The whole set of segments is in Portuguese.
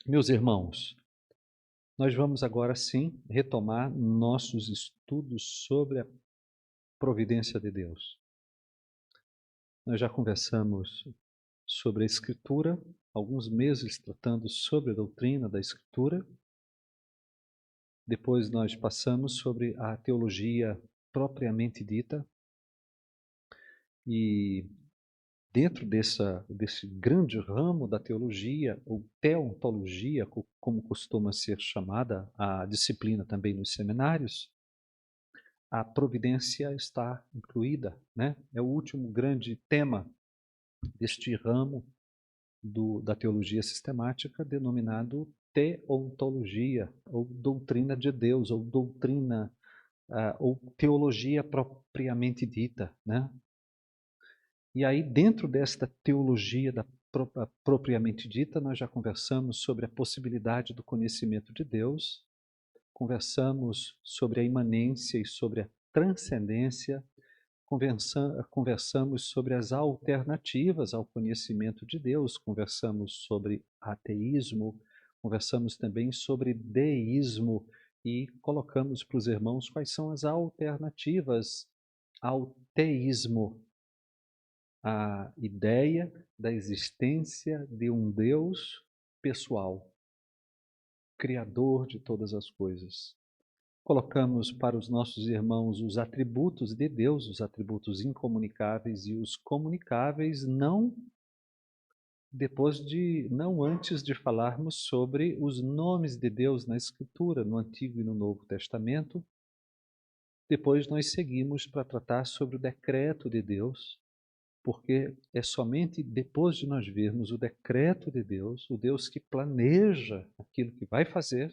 Meus irmãos, nós vamos agora sim retomar nossos estudos sobre a providência de Deus. Nós já conversamos sobre a Escritura, alguns meses tratando sobre a doutrina da Escritura. Depois nós passamos sobre a teologia propriamente dita. E dentro desse grande ramo da teologia, ou teontologia, como costuma ser chamada a disciplina também nos seminários, a providência está incluída, né? É o último grande tema deste ramo da teologia sistemática, denominado teontologia, ou doutrina de Deus, ou doutrina, ou teologia propriamente dita, né? E aí, dentro desta teologia propriamente dita, nós já conversamos sobre a possibilidade do conhecimento de Deus, conversamos sobre a imanência e sobre a transcendência, conversamos sobre as alternativas ao conhecimento de Deus, conversamos sobre ateísmo, conversamos também sobre deísmo e colocamos para os irmãos quais são as alternativas ao teísmo, a ideia da existência de um Deus pessoal, criador de todas as coisas. Colocamos para os nossos irmãos os atributos de Deus, os atributos incomunicáveis e os comunicáveis, não antes de falarmos sobre os nomes de Deus na Escritura, no Antigo e no Novo Testamento. Depois nós seguimos para tratar sobre o decreto de Deus, porque é somente depois de nós vermos o decreto de Deus, o Deus que planeja aquilo que vai fazer,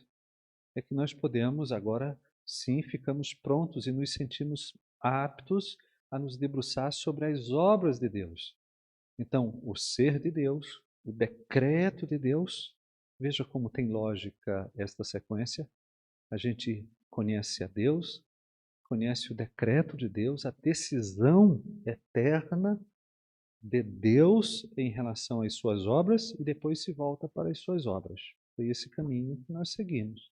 é que nós podemos agora, sim, ficamos prontos e nos sentimos aptos a nos debruçar sobre as obras de Deus. Então, o ser de Deus, o decreto de Deus, veja como tem lógica esta sequência. A gente conhece a Deus, conhece o decreto de Deus, a decisão eterna de Deus em relação às suas obras e depois se volta para as suas obras. Foi esse caminho que nós seguimos.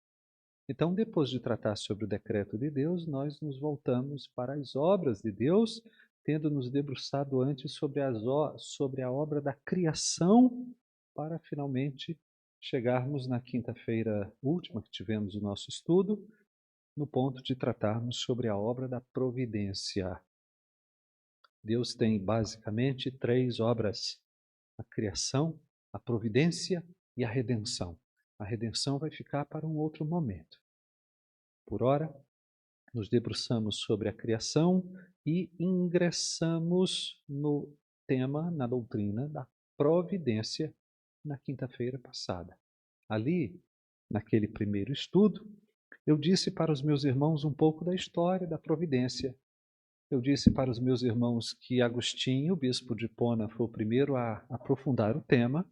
Então, depois de tratar sobre o decreto de Deus, nós nos voltamos para as obras de Deus, tendo nos debruçado antes sobre a obra da criação, para finalmente chegarmos na quinta-feira última que tivemos o nosso estudo, no ponto de tratarmos sobre a obra da providência. Deus tem basicamente três obras: a criação, a providência e a redenção. A redenção vai ficar para um outro momento. Por ora, nos debruçamos sobre a criação e ingressamos no tema, na doutrina da providência, na quinta-feira passada. Ali, naquele primeiro estudo, eu disse para os meus irmãos um pouco da história da providência. Eu disse para os meus irmãos que Agostinho, bispo de Hipona, foi o primeiro a aprofundar o tema.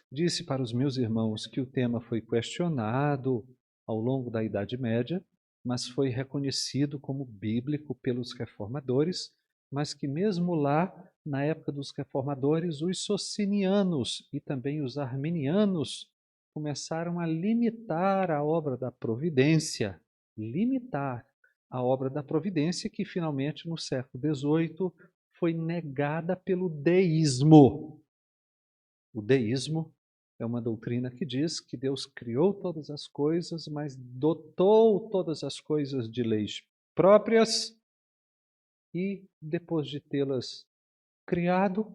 Disse para os meus irmãos que o tema foi questionado ao longo da Idade Média, mas foi reconhecido como bíblico pelos reformadores, mas que mesmo lá, na época dos reformadores, os socinianos e também os arminianos começaram a limitar a obra da providência, limitar a obra da providência, que finalmente no século XVIII foi negada pelo deísmo. O deísmo é uma doutrina que diz que Deus criou todas as coisas, mas dotou todas as coisas de leis próprias e, depois de tê-las criado,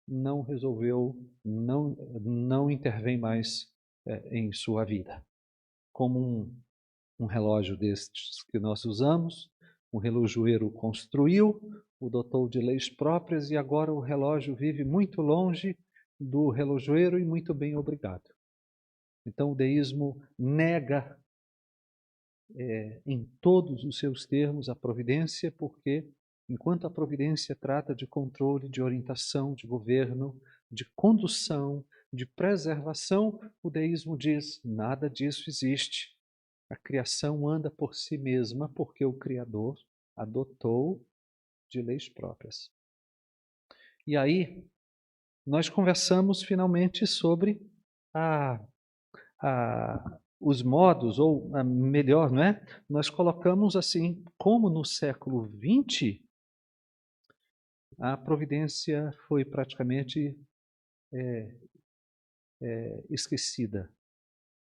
não resolveu, não intervém mais em sua vida. Como um relógio destes que nós usamos, um relojoeiro construiu, o dotou de leis próprias e agora o relógio vive muito longe do relojoeiro e muito bem obrigado. Então o deísmo nega em todos os seus termos a providência, porque enquanto a providência trata de controle, de orientação, de governo, de condução, de preservação, o deísmo diz: nada disso existe. A criação anda por si mesma porque o Criador adotou de leis próprias. E aí, nós conversamos finalmente sobre a os modos, ou melhor, não é? Nós colocamos assim, como no século XX, a providência foi praticamente esquecida,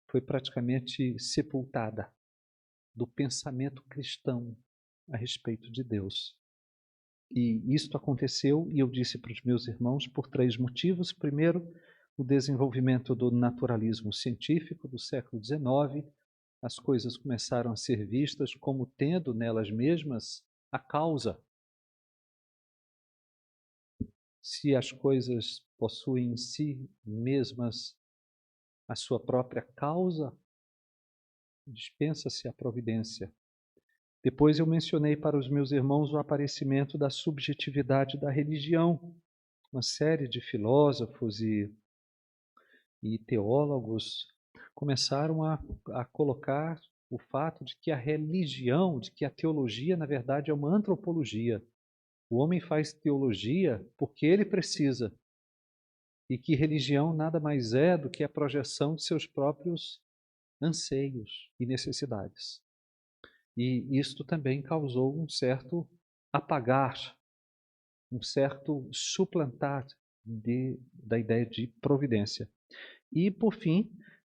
foi praticamente sepultada do pensamento cristão a respeito de Deus. E isto aconteceu, e eu disse para os meus irmãos, por 3 motivos. Primeiro, o desenvolvimento do naturalismo científico do século XIX, as coisas começaram a ser vistas como tendo nelas mesmas a causa. Se as coisas possuem em si mesmas a sua própria causa, dispensa-se a providência. Depois eu mencionei para os meus irmãos o aparecimento da subjetividade da religião. Uma série de filósofos e teólogos começaram a colocar o fato de que a religião, de que a teologia, na verdade, é uma antropologia. O homem faz teologia porque ele precisa, e que religião nada mais é do que a projeção de seus próprios anseios e necessidades. E isto também causou um certo apagar, um certo suplantar da ideia de providência. E, por fim,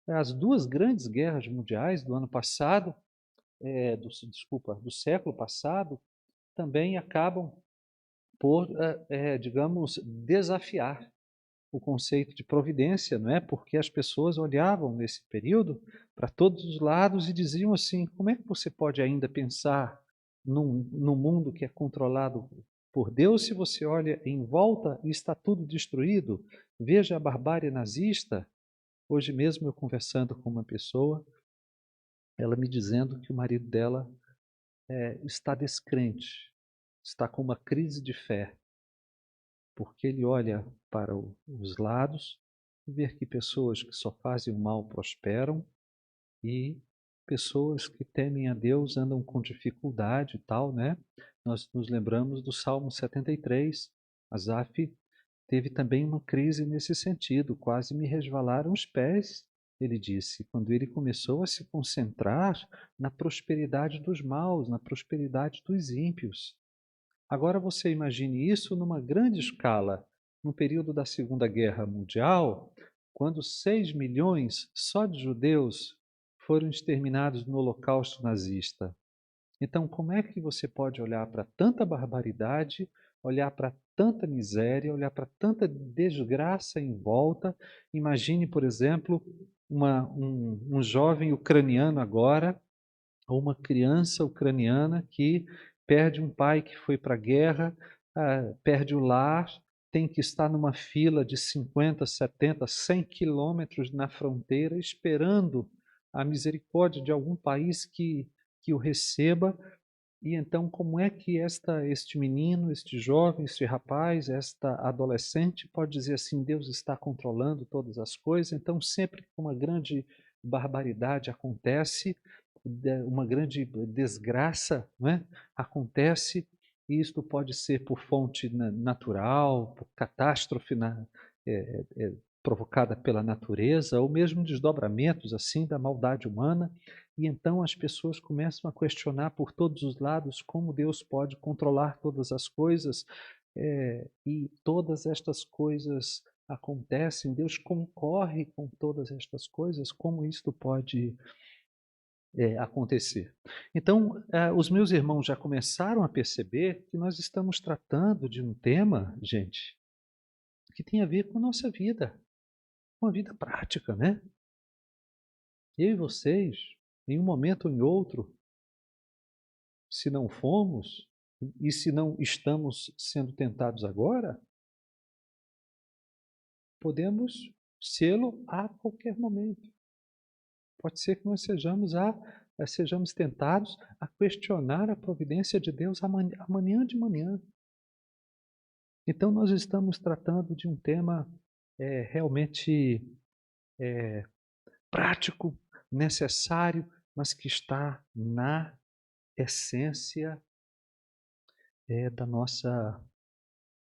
as 2 grandes guerras mundiais do ano passado, do século passado, também acabam por, digamos, desafiar o conceito de providência, não é? Porque as pessoas olhavam nesse período para todos os lados e diziam assim: como é que você pode ainda pensar num mundo que é controlado por Deus se você olha em volta e está tudo destruído? Veja a barbárie nazista. Hoje mesmo eu conversando com uma pessoa, ela me dizendo que o marido dela está descrente, está com uma crise de fé, porque ele olha para os lados e vê que pessoas que só fazem o mal prosperam e pessoas que temem a Deus andam com dificuldade e tal, né? Nós nos lembramos do Salmo 73, Asaf teve também uma crise nesse sentido, quase me resvalaram os pés, ele disse, quando ele começou a se concentrar na prosperidade dos maus, na prosperidade dos ímpios. Agora você imagine isso numa grande escala, no período da Segunda Guerra Mundial, quando 6 milhões só de judeus foram exterminados no Holocausto nazista. Então, como é que você pode olhar para tanta barbaridade, olhar para tanta miséria, olhar para tanta desgraça em volta? Imagine, por exemplo, um jovem ucraniano agora, ou uma criança ucraniana que perde um pai que foi para a guerra, perde o lar, tem que estar numa fila de 50, 70, 100 quilômetros na fronteira, esperando a misericórdia de algum país que o receba. E então, como é que este menino, este jovem, este rapaz, esta adolescente pode dizer assim: Deus está controlando todas as coisas? Então, sempre que uma grande barbaridade acontece, uma grande desgraça, não é? Acontece, e isto pode ser por fonte natural, por catástrofe provocada pela natureza, ou mesmo desdobramentos assim da maldade humana. E então as pessoas começam a questionar por todos os lados como Deus pode controlar todas as coisas, e todas estas coisas acontecem, Deus concorre com todas estas coisas, como isto pode acontecer? Então, os meus irmãos já começaram a perceber que nós estamos tratando de um tema, gente, que tem a ver com a nossa vida, com a vida prática, né? Eu e vocês, em um momento ou em outro, se não fomos, e se não estamos sendo tentados agora, podemos sê-lo a qualquer momento. Pode ser que nós sejamos tentados a questionar a providência de Deus amanhã de manhã. Então, nós estamos tratando de um tema realmente prático, necessário, mas que está na essência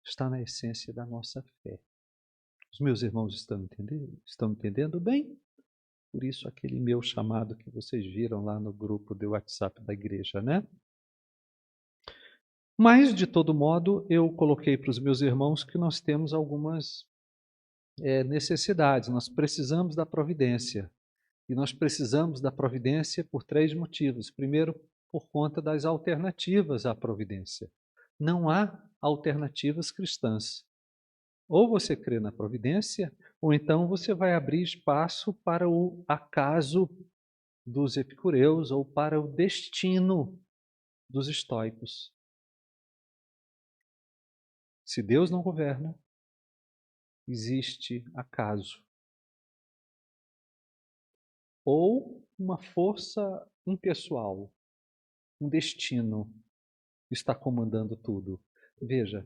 está na essência da nossa fé. Os meus irmãos estão entendendo bem? Por isso aquele meu chamado que vocês viram lá no grupo do WhatsApp da igreja, né? Mas, de todo modo, eu coloquei para os meus irmãos que nós temos algumas necessidades, nós precisamos da providência. E nós precisamos da providência por 3 motivos. Primeiro, por conta das alternativas à providência. Não há alternativas cristãs. Ou você crê na providência, ou então você vai abrir espaço para o acaso dos epicureus ou para o destino dos estoicos. Se Deus não governa, existe acaso. Ou uma força impessoal, um destino está comandando tudo. Veja,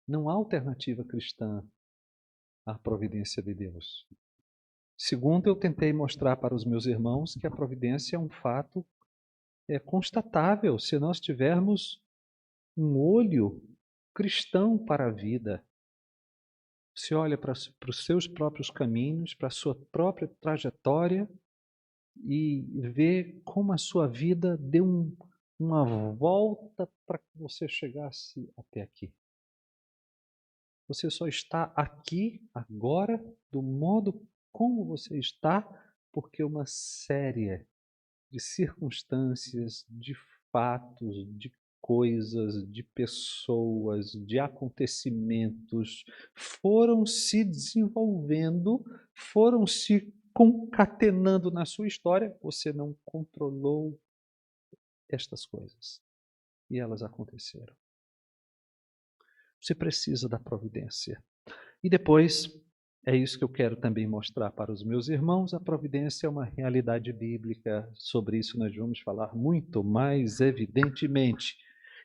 não há alternativa cristã à providência de Deus. Segundo, eu tentei mostrar para os meus irmãos que a providência é um fato constatável se nós tivermos um olho cristão para a vida. Você olha para os seus próprios caminhos, para a sua própria trajetória e vê como a sua vida deu uma volta para que você chegasse até aqui. Você só está aqui, agora, do modo como você está, porque uma série de circunstâncias, de fatos, de coisas, de pessoas, de acontecimentos foram se desenvolvendo, foram se concatenando na sua história. Você não controlou estas coisas e elas aconteceram. Você precisa da providência. E depois, é isso que eu quero também mostrar para os meus irmãos, a providência é uma realidade bíblica, sobre isso nós vamos falar muito mais evidentemente.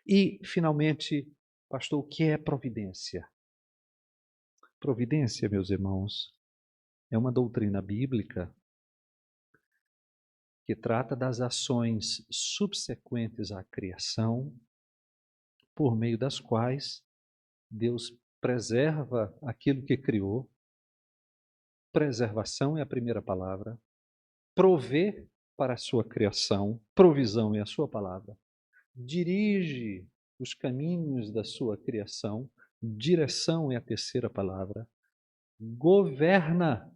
E, finalmente, pastor, o que é providência? Providência, meus irmãos, é uma doutrina bíblica que trata das ações subsequentes à criação, por meio das quais Deus preserva aquilo que criou. Preservação é a primeira palavra. Provê para a sua criação, provisão é a sua palavra. Dirige os caminhos da sua criação, direção é a terceira palavra. Governa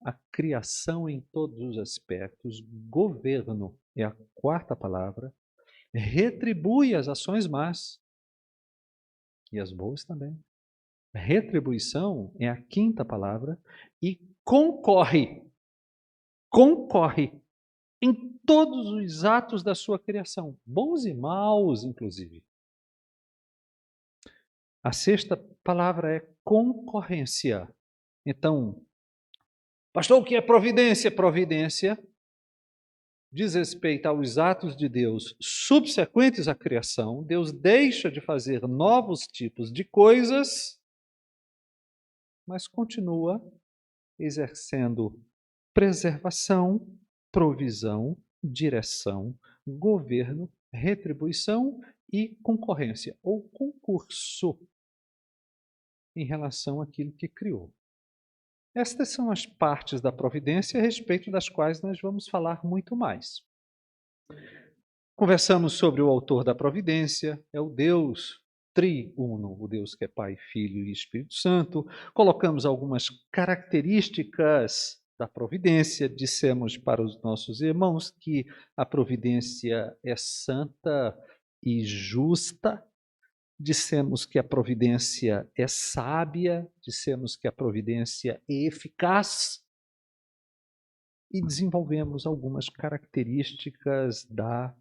a criação em todos os aspectos, governo é a quarta palavra. Retribui as ações más e as boas também. Retribuição é a quinta palavra e concorre em todos os atos da sua criação, bons e maus, inclusive. A sexta palavra é concorrência. Então, pastor, o que é providência? Providência diz respeito aos atos de Deus subsequentes à criação. Deus deixa de fazer novos tipos de coisas, mas continua exercendo preservação, provisão, direção, governo, retribuição e concorrência ou concurso em relação àquilo que criou. Estas são as partes da providência a respeito das quais nós vamos falar muito mais. Conversamos sobre o autor da providência, é o Deus triuno, o Deus que é Pai, Filho e Espírito Santo. Colocamos algumas características da providência, dissemos para os nossos irmãos que a providência é santa e justa, dissemos que a providência é sábia, dissemos que a providência é eficaz e desenvolvemos algumas características da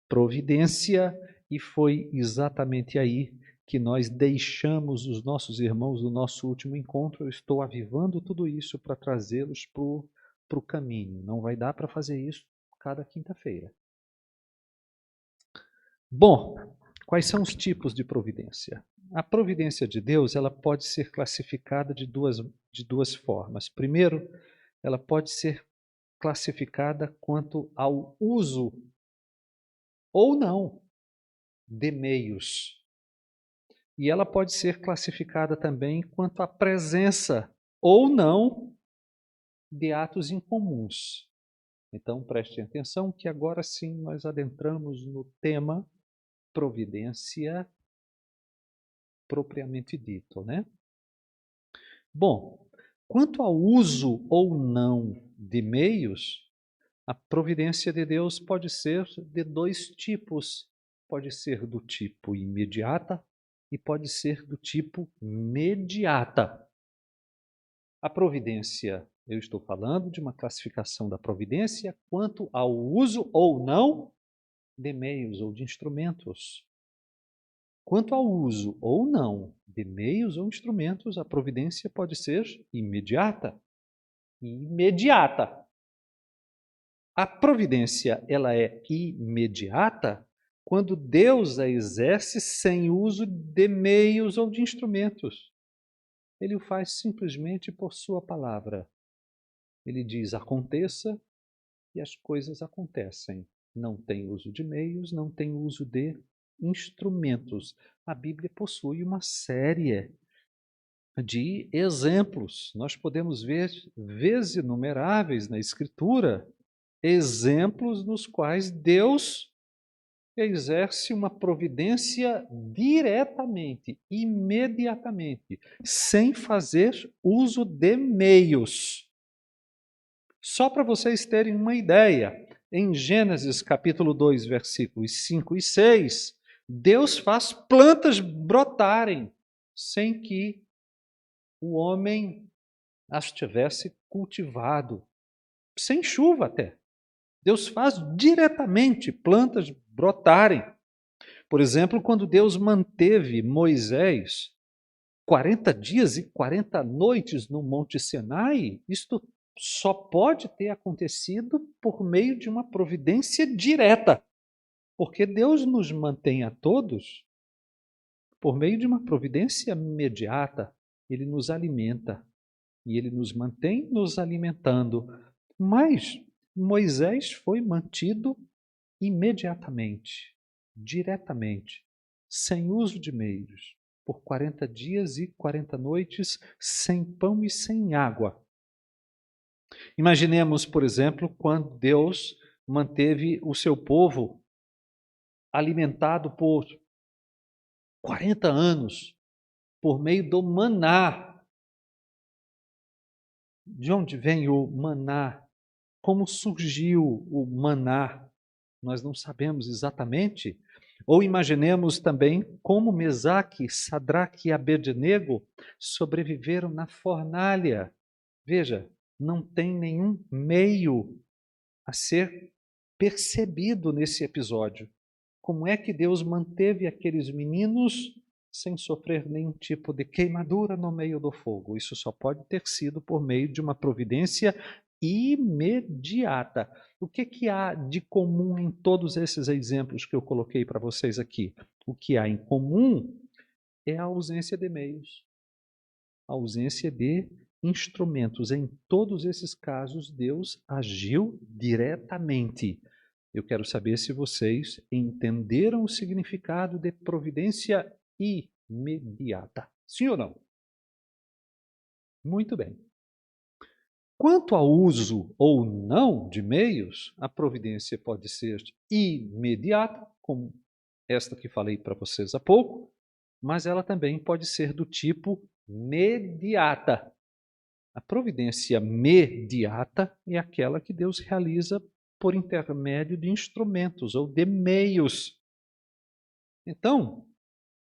providência e foi exatamente aí que nós deixamos os nossos irmãos no nosso último encontro. Eu estou avivando tudo isso para trazê-los para o caminho. Não vai dar para fazer isso cada quinta-feira. Bom, quais são os tipos de providência? A providência de Deus, ela pode ser classificada de duas formas. Primeiro, ela pode ser classificada quanto ao uso ou não de meios. E ela pode ser classificada também quanto à presença ou não de atos incomuns. Então, prestem atenção que agora sim nós adentramos no tema providência propriamente dito, né? Bom, quanto ao uso ou não de meios, a providência de Deus pode ser de dois tipos. Pode ser do tipo imediata e pode ser do tipo mediata. A providência, eu estou falando de uma classificação da providência quanto ao uso ou não de meios ou de instrumentos. Quanto ao uso ou não de meios ou instrumentos, a providência pode ser imediata e imediata. A providência, ela é imediata quando Deus a exerce sem uso de meios ou de instrumentos. Ele o faz simplesmente por sua palavra. Ele diz: aconteça, e as coisas acontecem. Não tem uso de meios, não tem uso de instrumentos. A Bíblia possui uma série de exemplos. Nós podemos ver vezes inumeráveis na Escritura exemplos nos quais Deus exerce uma providência diretamente, imediatamente, sem fazer uso de meios. Só para vocês terem uma ideia, em Gênesis capítulo 2, versículos 5 e 6, Deus faz plantas brotarem sem que o homem as tivesse cultivado, sem chuva até. Deus faz diretamente plantas brotarem. Por exemplo, quando Deus manteve Moisés 40 dias e 40 noites no Monte Sinai, isto só pode ter acontecido por meio de uma providência direta, porque Deus nos mantém a todos por meio de uma providência imediata. Ele nos alimenta e ele nos mantém nos alimentando. Mas Moisés foi mantido imediatamente, diretamente, sem uso de meios, por 40 dias e 40 noites, sem pão e sem água. Imaginemos, por exemplo, quando Deus manteve o seu povo alimentado por 40 anos, por meio do maná. De onde vem o maná? Como surgiu o maná? Nós não sabemos exatamente. Ou imaginemos também como Mesaque, Sadraque e Abednego sobreviveram na fornalha. Veja, não tem nenhum meio a ser percebido nesse episódio. Como é que Deus manteve aqueles meninos sem sofrer nenhum tipo de queimadura no meio do fogo? Isso só pode ter sido por meio de uma providência imediata. O que há de comum em todos esses exemplos que eu coloquei para vocês aqui? O que há em comum é a ausência de meios, a ausência de instrumentos. Em todos esses casos, Deus agiu diretamente. Eu quero saber se vocês entenderam o significado de providência imediata. Sim ou não? Muito bem. Quanto ao uso ou não de meios, a providência pode ser imediata, como esta que falei para vocês há pouco, mas ela também pode ser do tipo mediata. A providência mediata é aquela que Deus realiza por intermédio de instrumentos ou de meios. Então,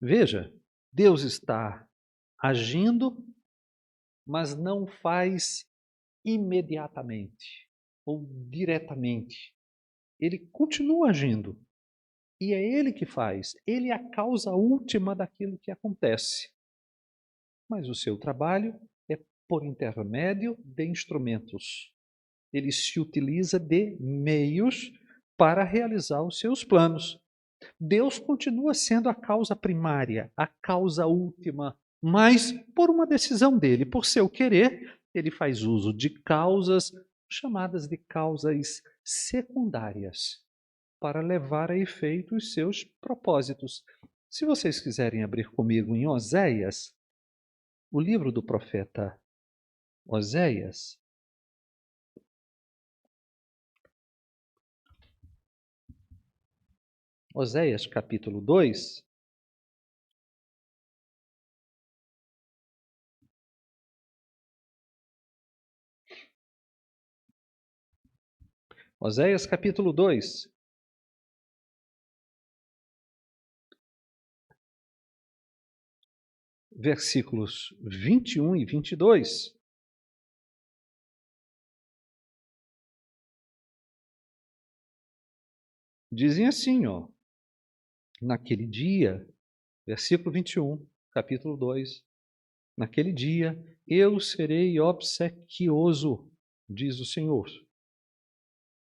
veja, Deus está agindo, mas não faz imediatamente ou diretamente. Ele continua agindo. E é ele que faz. Ele é a causa última daquilo que acontece. Mas o seu trabalho é por intermédio de instrumentos. Ele se utiliza de meios para realizar os seus planos. Deus continua sendo a causa primária, a causa última, mas por uma decisão dele, por seu querer, ele faz uso de causas chamadas de causas secundárias para levar a efeito os seus propósitos. Se vocês quiserem abrir comigo em Oséias, o livro do profeta Oséias, Oséias capítulo 2. Oséias capítulo 2. Versículos 21 e 22. Dizem assim, ó, naquele dia, versículo 21, capítulo 2, naquele dia eu serei obsequioso, diz o Senhor,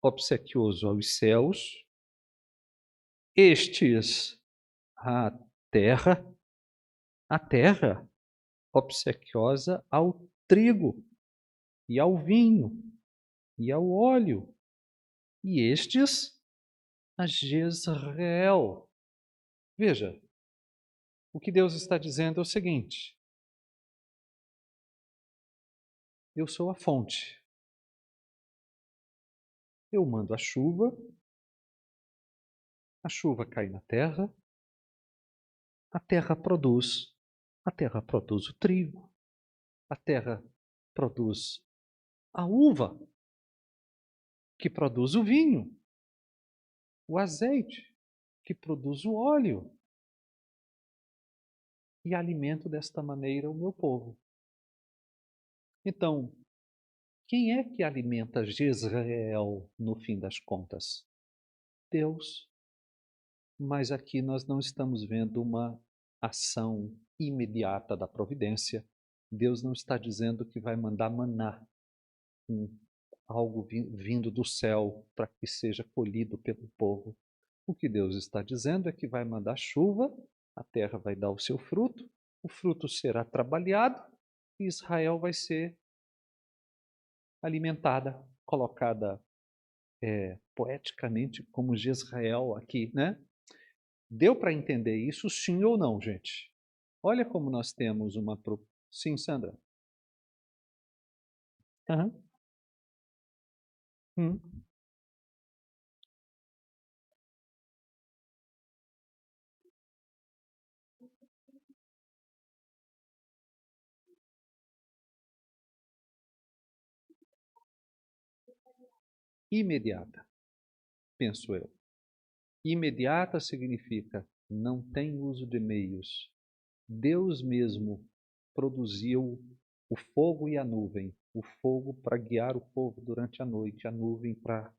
obsequioso aos céus, estes a terra, obsequiosa ao trigo e ao vinho e ao óleo, e estes a Jezreel. Veja, o que Deus está dizendo é o seguinte: eu sou a fonte. Eu mando a chuva cai na terra, a terra produz, a terra produz o trigo, a terra produz a uva, que produz o vinho, o azeite, que produz o óleo, e alimento desta maneira o meu povo. Então, quem é que alimenta Jezreel no fim das contas? Deus. Mas aqui nós não estamos vendo uma ação imediata da providência. Deus não está dizendo que vai mandar maná, algo vindo do céu para que seja colhido pelo povo. O que Deus está dizendo é que vai mandar chuva, a terra vai dar o seu fruto, o fruto será trabalhado e Israel vai ser alimentada, colocada poeticamente como Jezreel aqui, né? Deu para entender isso sim ou não, gente? Olha como nós temos uma... Sim, Sandra? Uhum. Imediata, penso eu. Imediata significa não tem uso de meios. Deus mesmo produziu o fogo e a nuvem. O fogo para guiar o povo durante a noite, a nuvem para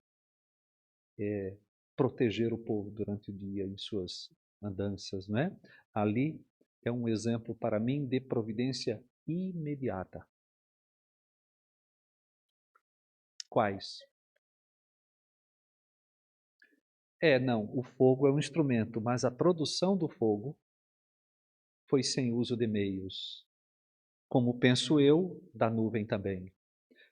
proteger o povo durante o dia em suas andanças, né? Ali é um exemplo para mim de providência imediata. Quais? Não, o fogo é um instrumento, mas a produção do fogo foi sem uso de meios. Como penso eu, da nuvem também.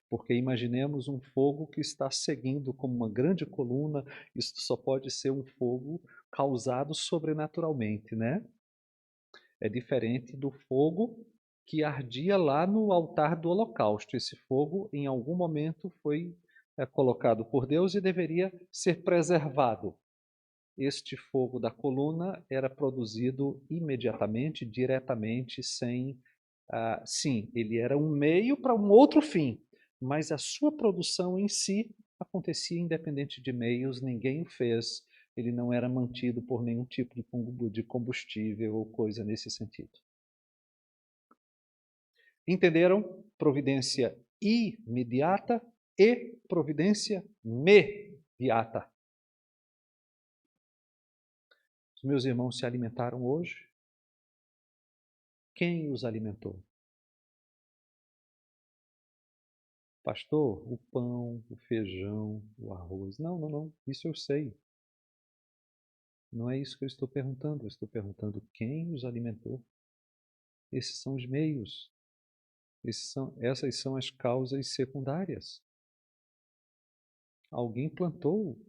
Porque imaginemos um fogo que está seguindo como uma grande coluna, isso só pode ser um fogo causado sobrenaturalmente, né? É diferente do fogo que ardia lá no altar do holocausto. Esse fogo, em algum momento, foi colocado por Deus e deveria ser preservado. Este fogo da coluna era produzido imediatamente, diretamente, sem... sim, ele era um meio para um outro fim, mas a sua produção em si acontecia independente de meios, ninguém o fez, ele não era mantido por nenhum tipo de combustível ou coisa nesse sentido. Entenderam? Providência imediata e providência mediata. Os meus irmãos se alimentaram hoje? Quem os alimentou? Pastor, o pão, o feijão, o arroz. Não, não, não. Isso eu sei. Não é isso que eu estou perguntando. Eu estou perguntando quem os alimentou. Esses são os meios. Essas são as causas secundárias. Alguém plantou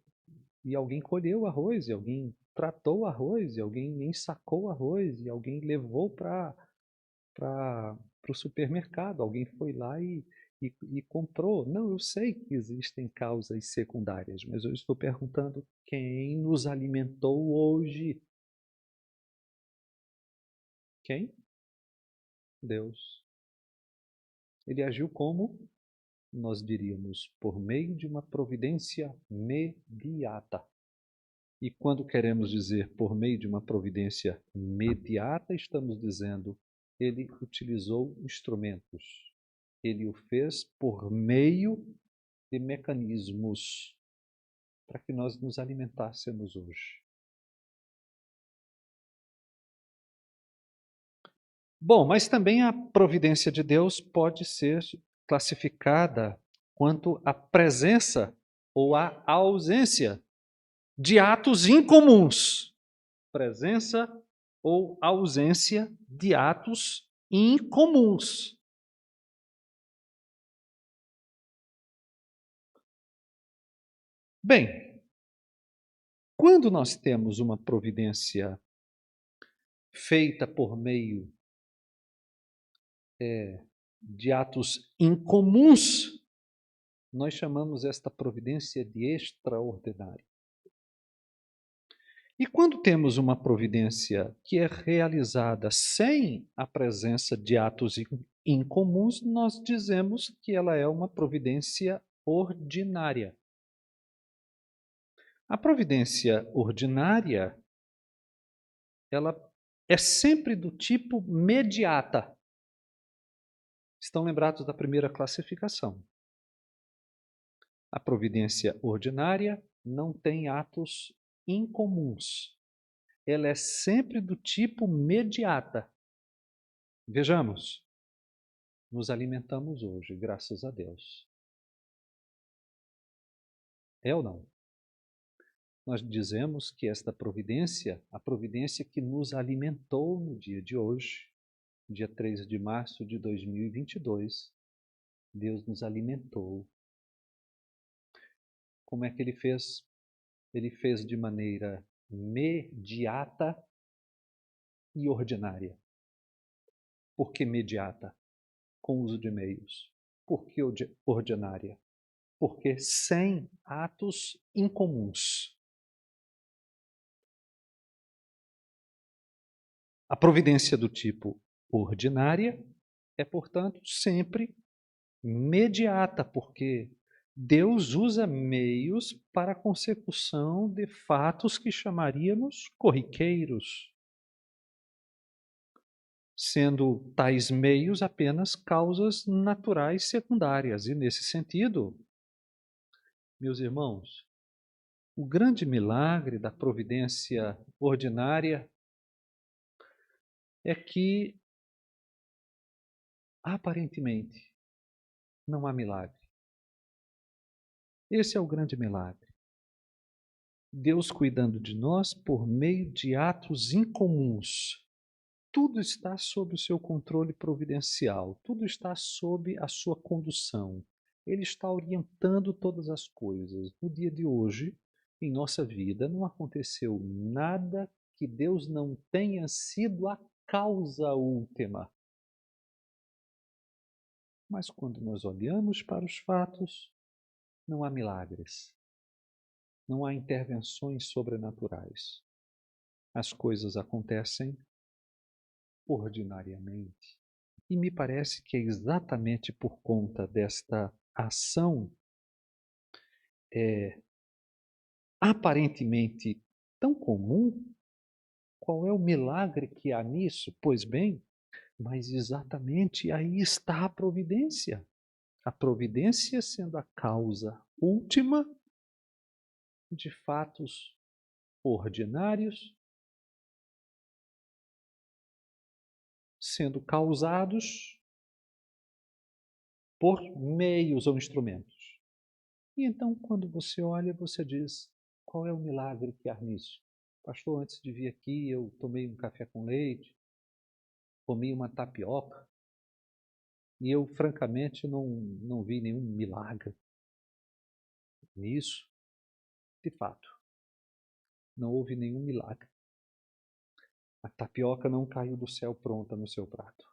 e alguém colheu arroz, e alguém tratou arroz, e alguém ensacou arroz, e alguém levou para o supermercado. Alguém foi lá e comprou. Não, eu sei que existem causas secundárias, mas eu estou perguntando quem nos alimentou hoje? Quem? Deus. Ele agiu como? Nós diríamos, por meio de uma providência mediata. E quando queremos dizer por meio de uma providência mediata, estamos dizendo ele utilizou instrumentos. Ele o fez por meio de mecanismos para que nós nos alimentássemos hoje. Bom, mas também a providência de Deus pode ser classificada quanto à presença ou à ausência de atos incomuns. Presença ou ausência de atos incomuns. Bem, quando nós temos uma providência feita por meio de atos incomuns, nós chamamos esta providência de extraordinária. E quando temos uma providência que é realizada sem a presença de atos incomuns, nós dizemos que ela é uma providência ordinária. A providência ordinária, ela é sempre do tipo mediata. Estão lembrados da primeira classificação. A providência ordinária não tem atos incomuns. Ela é sempre do tipo mediata. Vejamos, nos alimentamos hoje, graças a Deus. É ou não? Nós dizemos que esta providência, a providência que nos alimentou no dia de hoje, dia 3 de março de 2022, Deus nos alimentou. Como é que Ele fez? Ele fez de maneira mediata e ordinária. Por que mediata? Com uso de meios. Por que ordinária? Porque sem atos incomuns. A providência do tipo ordinária é, portanto, sempre mediata, porque Deus usa meios para a consecução de fatos que chamaríamos corriqueiros, sendo tais meios apenas causas naturais secundárias. E, nesse sentido, meus irmãos, o grande milagre da providência ordinária é que, aparentemente, não há milagre. Esse é o grande milagre. Deus cuidando de nós por meio de atos incomuns. Tudo está sob o seu controle providencial, tudo está sob a sua condução. Ele está orientando todas as coisas. No dia de hoje, em nossa vida, não aconteceu nada que Deus não tenha sido a causa última. Mas quando nós olhamos para os fatos, não há milagres. Não há intervenções sobrenaturais. As coisas acontecem ordinariamente. E me parece que é exatamente por conta desta ação aparentemente tão comum. Qual é o milagre que há nisso? Pois bem, mas exatamente aí está a providência. A providência sendo a causa última de fatos ordinários sendo causados por meios ou instrumentos. E então, quando você olha, você diz: qual é o milagre que há nisso? Pastor, antes de vir aqui, eu tomei um café com leite, comi uma tapioca, e eu, francamente, não vi nenhum milagre nisso. De fato, não houve nenhum milagre. A tapioca não caiu do céu pronta no seu prato.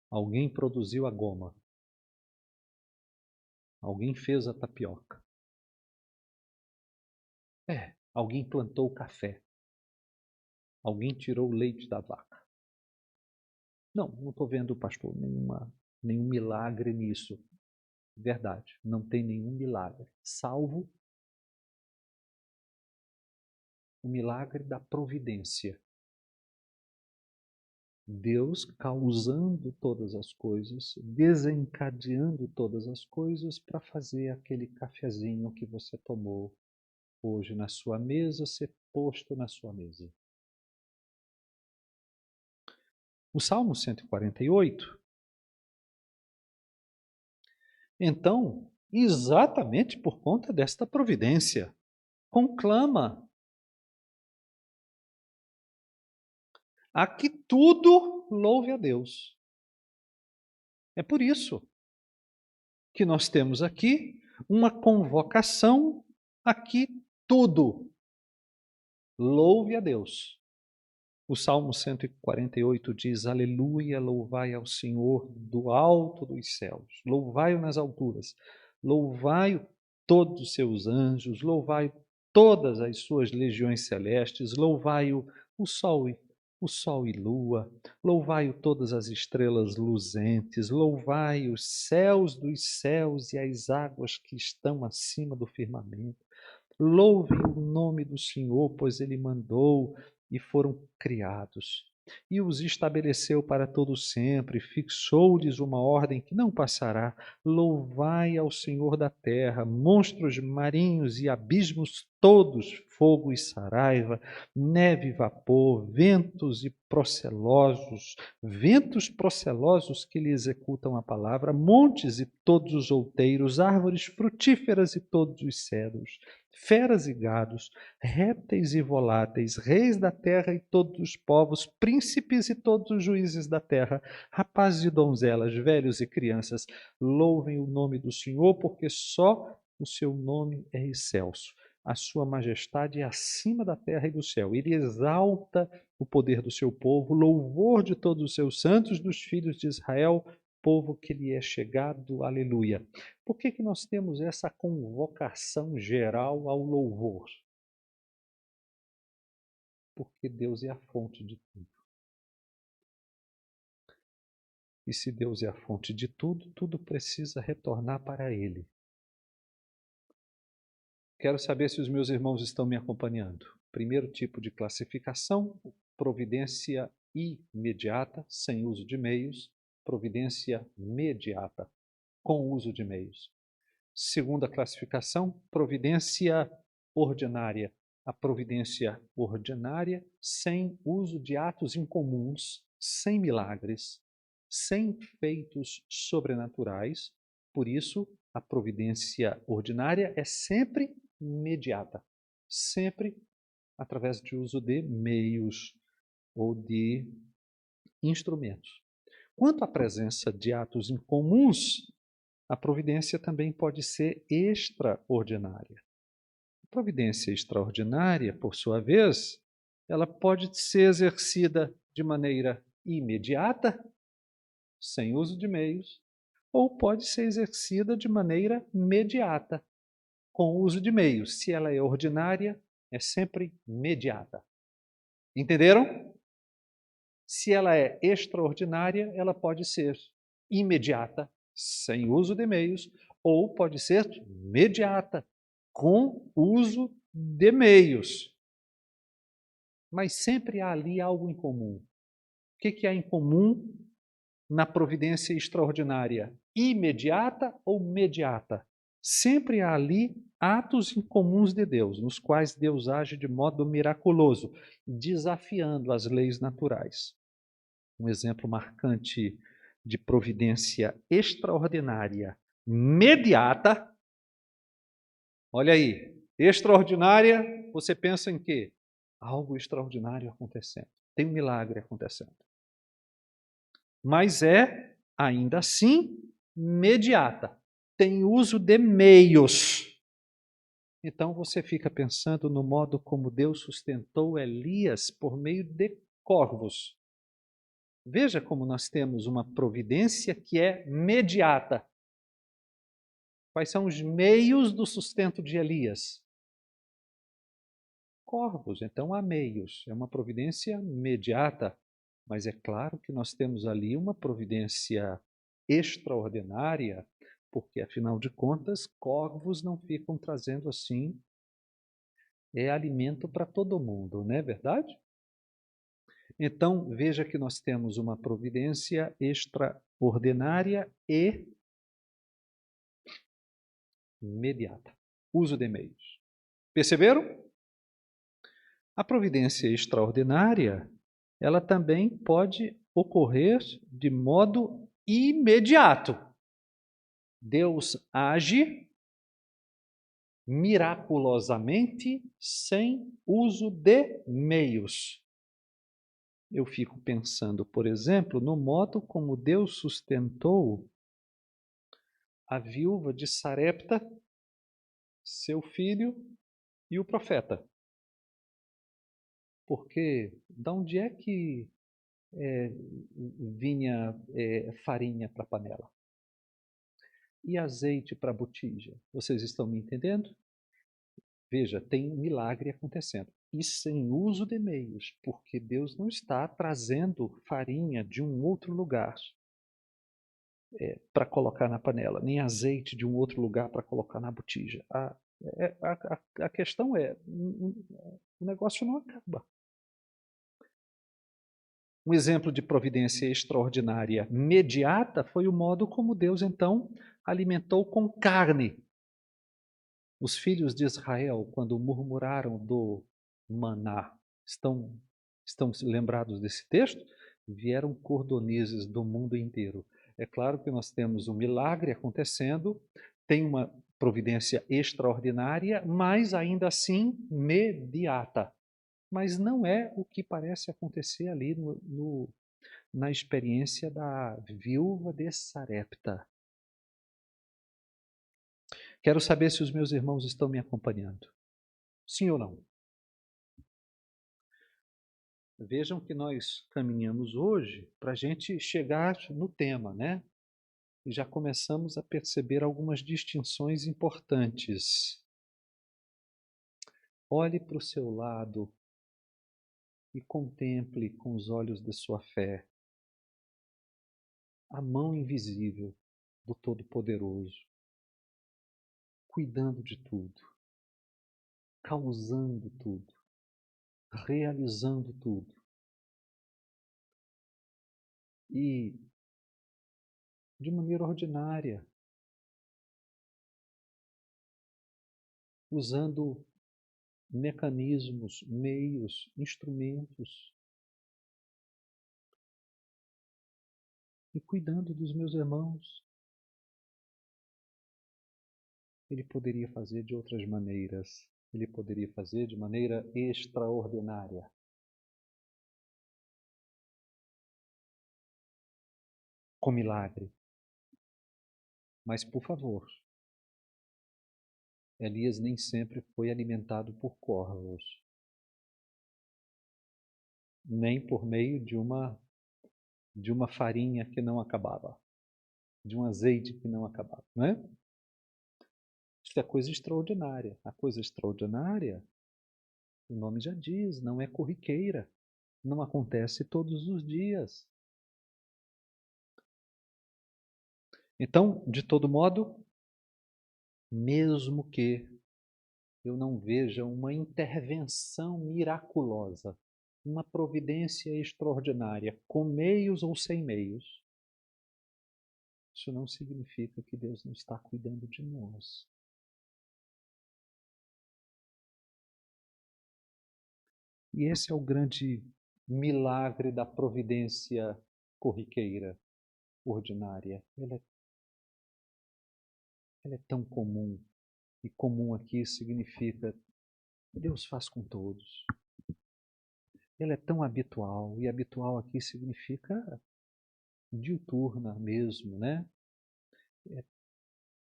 Alguém produziu a goma. Alguém fez a tapioca. Alguém plantou o café. Alguém tirou o leite da vaca. Não estou vendo, pastor, nenhum milagre nisso. Verdade, não tem nenhum milagre, salvo o milagre da providência. Deus causando todas as coisas, desencadeando todas as coisas para fazer aquele cafezinho que você tomou hoje na sua mesa ser posto na sua mesa. O Salmo 148, então, exatamente por conta desta providência, conclama a que tudo louve a Deus. É por isso que nós temos aqui uma convocação a que tudo louve a Deus. O Salmo 148 diz: Aleluia, louvai ao Senhor do alto dos céus, louvai-o nas alturas, louvai-o todos os seus anjos, louvai todas as suas legiões celestes, louvai-o o sol e lua, louvai-o todas as estrelas luzentes, louvai os céus dos céus e as águas que estão acima do firmamento. Louve o nome do Senhor, pois Ele mandou e foram criados. E os estabeleceu para todo sempre, fixou-lhes uma ordem que não passará. Louvai ao Senhor da terra, monstros marinhos e abismos todos, fogo e saraiva, neve e vapor, ventos procelosos que lhe executam a palavra, montes e todos os outeiros, árvores frutíferas e todos os cedros, feras e gados, répteis e voláteis, reis da terra e todos os povos, príncipes e todos os juízes da terra, rapazes e donzelas, velhos e crianças, louvem o nome do Senhor, porque só o seu nome é excelso. A sua majestade é acima da terra e do céu. Ele exalta o poder do seu povo, louvor de todos os seus santos, dos filhos de Israel, povo que lhe é chegado. Aleluia. Por que nós temos essa convocação geral ao louvor? Porque Deus é a fonte de tudo. E se Deus é a fonte de tudo, tudo precisa retornar para Ele. Quero saber se os meus irmãos estão me acompanhando. Primeiro tipo de classificação, providência imediata, sem uso de meios. Providência mediata, com uso de meios. Segunda classificação, providência ordinária. A providência ordinária sem uso de atos incomuns, sem milagres, sem feitos sobrenaturais. Por isso, a providência ordinária é sempre imediata, sempre através de uso de meios ou de instrumentos. Quanto à presença de atos incomuns, a providência também pode ser extraordinária. A providência extraordinária, por sua vez, ela pode ser exercida de maneira imediata, sem uso de meios, ou pode ser exercida de maneira mediata, com uso de meios. Se ela é ordinária, é sempre mediata. Entenderam? Se ela é extraordinária, ela pode ser imediata, sem uso de meios, ou pode ser mediata, com uso de meios. Mas sempre há ali algo em comum. O que há em comum na providência extraordinária? Imediata ou mediata? Sempre há ali atos incomuns de Deus, nos quais Deus age de modo miraculoso, desafiando as leis naturais. Um exemplo marcante de providência extraordinária, mediata. Olha aí, extraordinária, você pensa em quê? Algo extraordinário acontecendo. Tem um milagre acontecendo. Mas é, ainda assim, mediata. Tem uso de meios. Então você fica pensando no modo como Deus sustentou Elias por meio de corvos. Veja como nós temos uma providência que é mediata. Quais são os meios do sustento de Elias? Corvos, então há meios. É uma providência imediata, mas é claro que nós temos ali uma providência extraordinária, porque afinal de contas, corvos não ficam trazendo assim alimento para todo mundo, não é verdade? Então, veja que nós temos uma providência extraordinária e imediata. Uso de meios. Perceberam? A providência extraordinária, ela também pode ocorrer de modo imediato. Deus age miraculosamente sem uso de meios. Eu fico pensando, por exemplo, no modo como Deus sustentou a viúva de Sarepta, seu filho e o profeta. Porque de onde é que vinha farinha para a panela? E azeite para a botija? Vocês estão me entendendo? Veja, tem um milagre acontecendo. E sem uso de meios, porque Deus não está trazendo farinha de um outro lugar para colocar na panela, nem azeite de um outro lugar para colocar na botija. A questão é, o negócio não acaba. Um exemplo de providência extraordinária imediata foi o modo como Deus, então, alimentou com carne os filhos de Israel quando murmuraram do maná. Estão lembrados desse texto? Vieram cordonizes do mundo inteiro. É claro que nós temos um milagre acontecendo, tem uma providência extraordinária, mas ainda assim mediata. Mas não é o que parece acontecer ali na experiência da viúva de Sarepta. Quero saber se os meus irmãos estão me acompanhando. Sim ou não? Vejam que nós caminhamos hoje para a gente chegar no tema, né? E já começamos a perceber algumas distinções importantes. Olhe para o seu lado e contemple com os olhos de sua fé a mão invisível do Todo-Poderoso, cuidando de tudo, causando tudo, realizando tudo. E, de maneira ordinária, usando mecanismos, meios, instrumentos, e cuidando dos meus irmãos. Ele poderia fazer de outras maneiras. Ele poderia fazer de maneira extraordinária. Com milagre. Mas, por favor, Elias nem sempre foi alimentado por corvos. Nem por meio de uma farinha que não acabava. De um azeite que não acabava, não é? Isso é coisa extraordinária. A coisa extraordinária, o nome já diz, não é corriqueira. Não acontece todos os dias. Então, de todo modo, mesmo que eu não veja uma intervenção miraculosa, uma providência extraordinária, com meios ou sem meios, isso não significa que Deus não está cuidando de nós. E esse é o grande milagre da providência corriqueira, ordinária. Ela é tão comum. E comum aqui significa Deus faz com todos. Ela é tão habitual. E habitual aqui significa diuturna mesmo, né?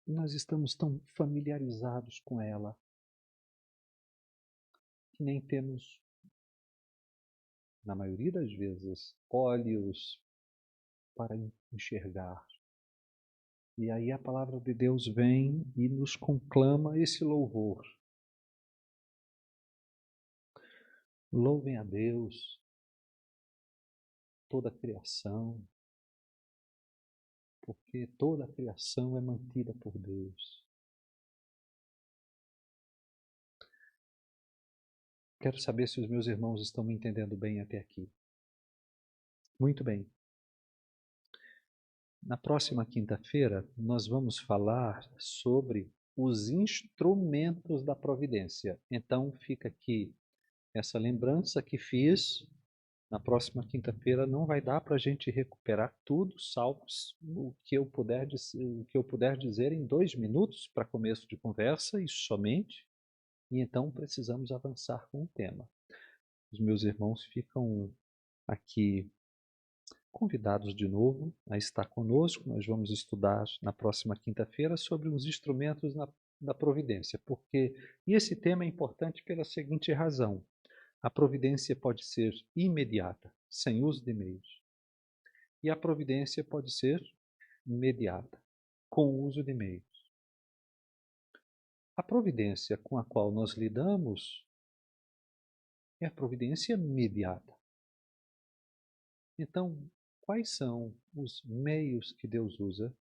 Nós estamos tão familiarizados com ela que nem temos, na maioria das vezes, olhos para enxergar. E aí a palavra de Deus vem e nos conclama esse louvor. Louvem a Deus, toda a criação, porque toda a criação é mantida por Deus. Quero saber se os meus irmãos estão me entendendo bem até aqui. Muito bem. Na próxima quinta-feira, nós vamos falar sobre os instrumentos da providência. Então, fica aqui essa lembrança que fiz. Na próxima quinta-feira não vai dar para a gente recuperar tudo, salvo o que eu puder dizer em 2 minutos para começo de conversa, e somente. E então precisamos avançar com o tema. Os meus irmãos ficam aqui convidados de novo a estar conosco. Nós vamos estudar na próxima quinta-feira sobre os instrumentos da providência, e esse tema é importante pela seguinte razão: a providência pode ser imediata, sem uso de meios, e a providência pode ser imediata, com o uso de meios. A providência com a qual nós lidamos é a providência imediata. Então, quais são os meios que Deus usa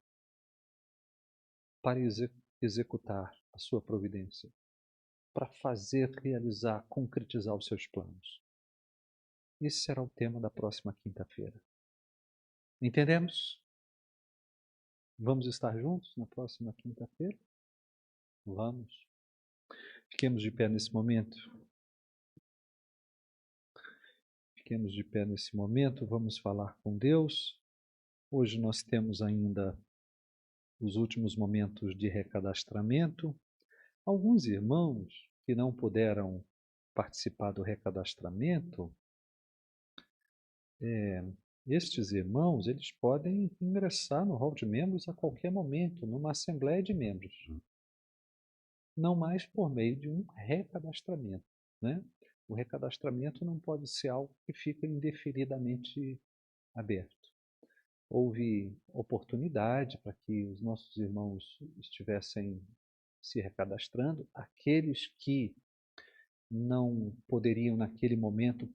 para executar a sua providência, para fazer, realizar, concretizar os seus planos? Esse será o tema da próxima quinta-feira. Entendemos? Vamos estar juntos na próxima quinta-feira? Vamos. Fiquemos de pé nesse momento. Fiquemos de pé nesse momento, vamos falar com Deus. Hoje nós temos ainda os últimos momentos de recadastramento. Alguns irmãos que não puderam participar do recadastramento, estes irmãos, eles podem ingressar no hall de membros a qualquer momento, numa assembleia de membros. Não mais por meio de um recadastramento, né? O recadastramento não pode ser algo que fica indefinidamente aberto. Houve oportunidade para que os nossos irmãos estivessem se recadastrando. Aqueles que não poderiam naquele momento,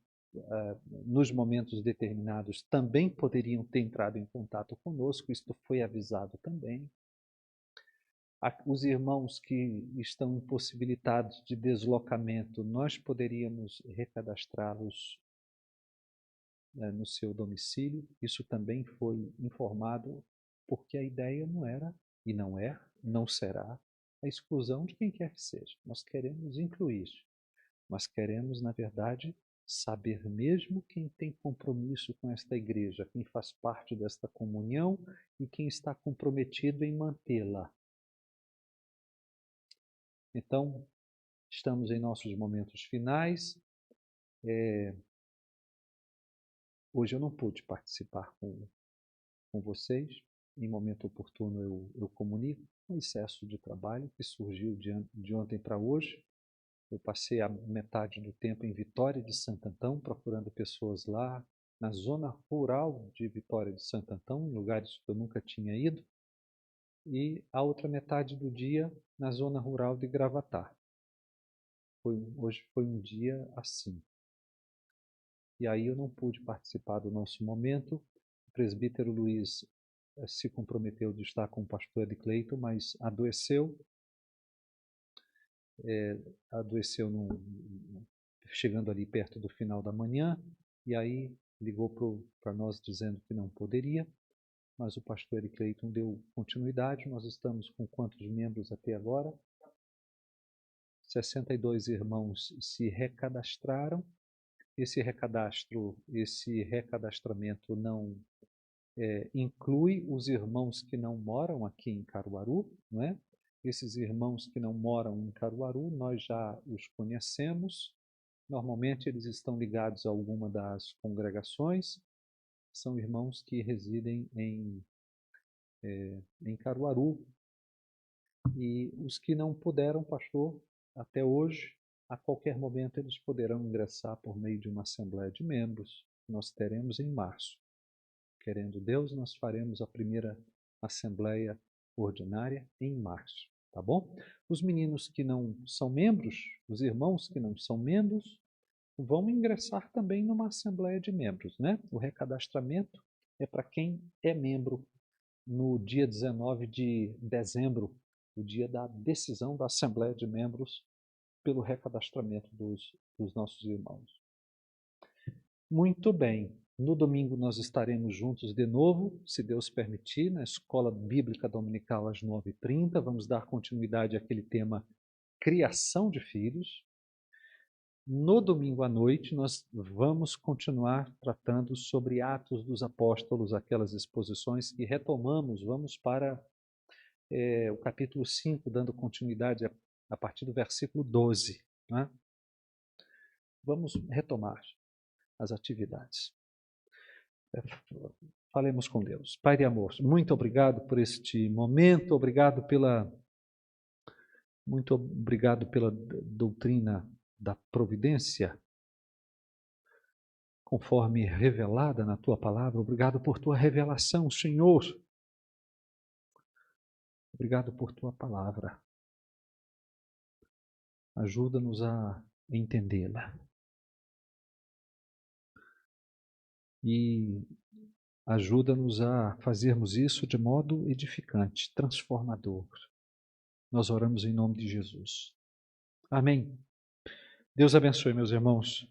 nos momentos determinados, também poderiam ter entrado em contato conosco, isto foi avisado também. Os irmãos que estão impossibilitados de deslocamento, nós poderíamos recadastrá-los no seu domicílio. Isso também foi informado, porque a ideia não era, e não é, não será, a exclusão de quem quer que seja. Nós queremos incluir, mas queremos, na verdade, saber mesmo quem tem compromisso com esta igreja, quem faz parte desta comunhão e quem está comprometido em mantê-la. Então, estamos em nossos momentos finais. Hoje eu não pude participar com vocês. Em momento oportuno eu comunico um excesso de trabalho que surgiu de ontem para hoje. Eu passei a metade do tempo em Vitória de Santo Antão, procurando pessoas lá, na zona rural de Vitória de Santo Antão, em lugares que eu nunca tinha ido, e a outra metade do dia na zona rural de Gravatá. Hoje foi um dia assim. E aí eu não pude participar do nosso momento. O presbítero Luiz se comprometeu de estar com o pastor Ed Cleiton, mas adoeceu. Adoeceu chegando ali perto do final da manhã, e aí ligou para nós dizendo que não poderia, mas o pastor Ed Cleiton deu continuidade. Nós estamos com quantos membros até agora? 62 irmãos se recadastraram. Esse recadastramento não inclui os irmãos que não moram aqui em Caruaru, não é? Esses irmãos que não moram em Caruaru, nós já os conhecemos. Normalmente eles estão ligados a alguma das congregações. São irmãos que residem em Caruaru. E os que não puderam, pastor, até hoje, a qualquer momento eles poderão ingressar por meio de uma assembleia de membros que nós teremos em março. Querendo Deus, nós faremos a primeira assembleia ordinária em março, tá bom? Os meninos que não são membros, os irmãos que não são membros, vão ingressar também numa assembleia de membros, né? O recadastramento é para quem é membro no dia 19 de dezembro, o dia da decisão da assembleia de membros pelo recadastramento dos nossos irmãos. Muito bem. No domingo nós estaremos juntos de novo, se Deus permitir, na Escola Bíblica Dominical às 9h30. Vamos dar continuidade àquele tema criação de filhos. No domingo à noite nós vamos continuar tratando sobre Atos dos Apóstolos, aquelas exposições que retomamos. Vamos para o capítulo 5, dando continuidade a partir do versículo 12. Né? Vamos retomar as atividades. Falemos com Deus. Pai de amor, muito obrigado por este momento, muito obrigado pela doutrina da providência, conforme revelada na tua palavra. Obrigado por tua revelação, Senhor. Obrigado por tua palavra. Ajuda-nos a entendê-la. E ajuda-nos a fazermos isso de modo edificante, transformador. Nós oramos em nome de Jesus. Amém. Deus abençoe, meus irmãos.